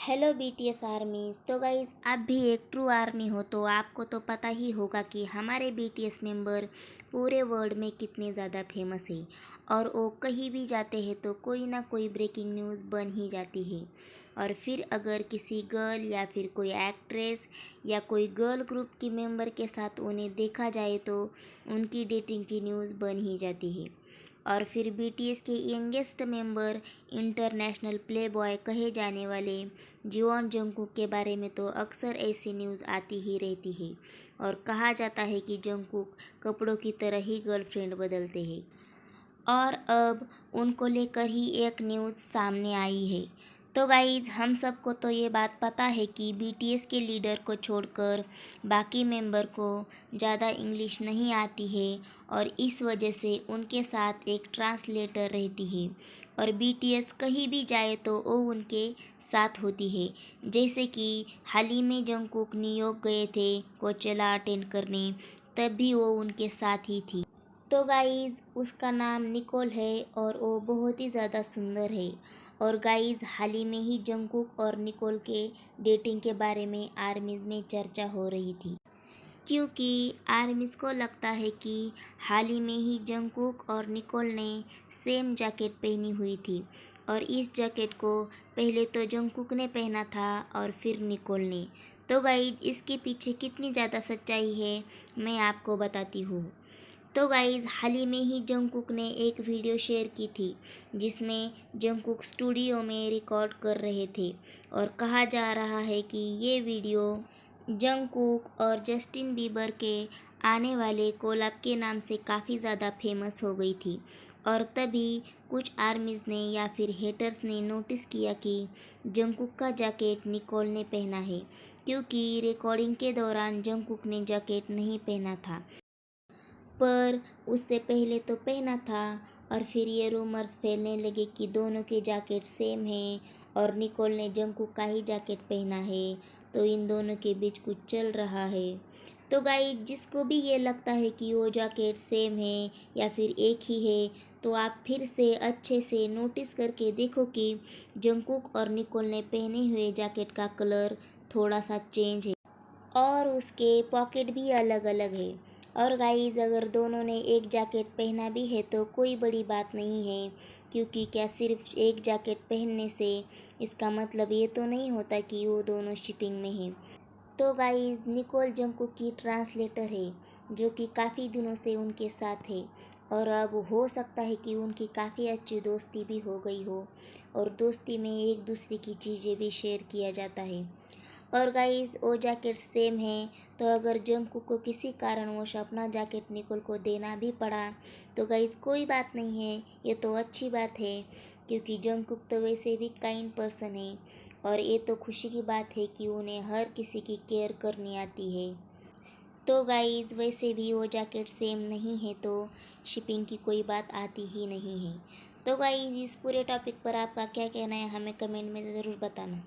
Hello BTS आर्मीज। तो guys आप भी एक ट्रू आर्मी हो तो आपको तो पता ही होगा कि हमारे बीटीएस मेंबर पूरे वर्ल्ड में कितने ज़्यादा फेमस है और वो कहीं भी जाते हैं तो कोई ना कोई ब्रेकिंग न्यूज़ बन ही जाती है। और फिर अगर किसी गर्ल या फिर कोई एक्ट्रेस या कोई गर्ल ग्रुप की मेंबर के साथ उन्हें देखा जाए तो उनकी डेटिंग की न्यूज़ बन ही जाती है। और फिर बीटीएस के यंगेस्ट मेंबर इंटरनेशनल प्लेबॉय कहे जाने वाले जिवॉन जंगकुक के बारे में तो अक्सर ऐसी न्यूज़ आती ही रहती है और कहा जाता है कि जंगकुक कपड़ों की तरह ही गर्लफ्रेंड बदलते हैं। और अब उनको लेकर ही एक न्यूज़ सामने आई है। तो गाइज हम सबको तो ये बात पता है कि बीटीएस के लीडर को छोड़कर बाकी मेंबर को ज़्यादा इंग्लिश नहीं आती है और इस वजह से उनके साथ एक ट्रांसलेटर रहती है और बीटीएस कहीं भी जाए तो वो उनके साथ होती है। जैसे कि हाल ही में जंगकुक न्यूयॉर्क गए थे कोचेला अटेंड करने, तब भी वो उनके साथ ही थी। तो गाइज़ उसका नाम निकोल है और वो बहुत ही ज़्यादा सुंदर है। और गाइज़ हाल ही में ही जंगकुक और निकोल के डेटिंग के बारे में आर्मीज़ में चर्चा हो रही थी, क्योंकि आर्मीज़ को लगता है कि हाल ही में ही जंगकुक और निकोल ने सेम जैकेट पहनी हुई थी और इस जैकेट को पहले तो जंगकुक ने पहना था और फिर निकोल ने। तो गाइज़ इसके पीछे कितनी ज़्यादा सच्चाई है मैं आपको बताती हूँ। तो गाइज़ हाल ही में ही जंगकुक ने एक वीडियो शेयर की थी जिसमें जंगकुक स्टूडियो में रिकॉर्ड कर रहे थे और कहा जा रहा है कि ये वीडियो जंगकुक और जस्टिन बीबर के आने वाले कोलैब के नाम से काफ़ी ज़्यादा फेमस हो गई थी। और तभी कुछ आर्मीज़ ने या फिर हेटर्स ने नोटिस किया कि जंगकुक का जैकेट निकोल ने पहना है, क्योंकि रिकॉर्डिंग के दौरान जंगकुक ने जैकेट नहीं पहना था पर उससे पहले तो पहना था। और फिर ये रूमर्स फैलने लगे कि दोनों के जैकेट सेम हैं और निकोल ने जंगकुक का ही जैकेट पहना है, तो इन दोनों के बीच कुछ चल रहा है। तो गाइस जिसको भी ये लगता है कि वो जैकेट सेम है या फिर एक ही है, तो आप फिर से अच्छे से नोटिस करके देखो कि जंगकुक और निकोल ने पहने हुए जैकेट का कलर थोड़ा सा चेंज है और उसके पॉकेट भी अलग अलग है। और गाइज अगर दोनों ने एक जैकेट पहना भी है तो कोई बड़ी बात नहीं है, क्योंकि क्या सिर्फ एक जैकेट पहनने से इसका मतलब ये तो नहीं होता कि वो दोनों शिपिंग में हैं। तो गाइज निकोल जंगकुक की ट्रांसलेटर है जो कि काफ़ी दिनों से उनके साथ है और अब हो सकता है कि उनकी काफ़ी अच्छी दोस्ती भी हो गई हो और दोस्ती में एक दूसरे की चीज़ें भी शेयर किया जाता है। और गाइस वो जैकेट सेम है, तो अगर जंगकुक को किसी कारणवश अपना जैकेट निकोल को देना भी पड़ा तो गाइस कोई बात नहीं है, ये तो अच्छी बात है, क्योंकि जंगकुक तो वैसे भी काइंड पर्सन है और ये तो खुशी की बात है कि उन्हें हर किसी की केयर करनी आती है। तो गाइस वैसे भी वो जैकेट सेम नहीं है तो शिपिंग की कोई बात आती ही नहीं है। तो गाइस इस पूरे टॉपिक पर आपका क्या कहना है हमें कमेंट में ज़रूर बताना।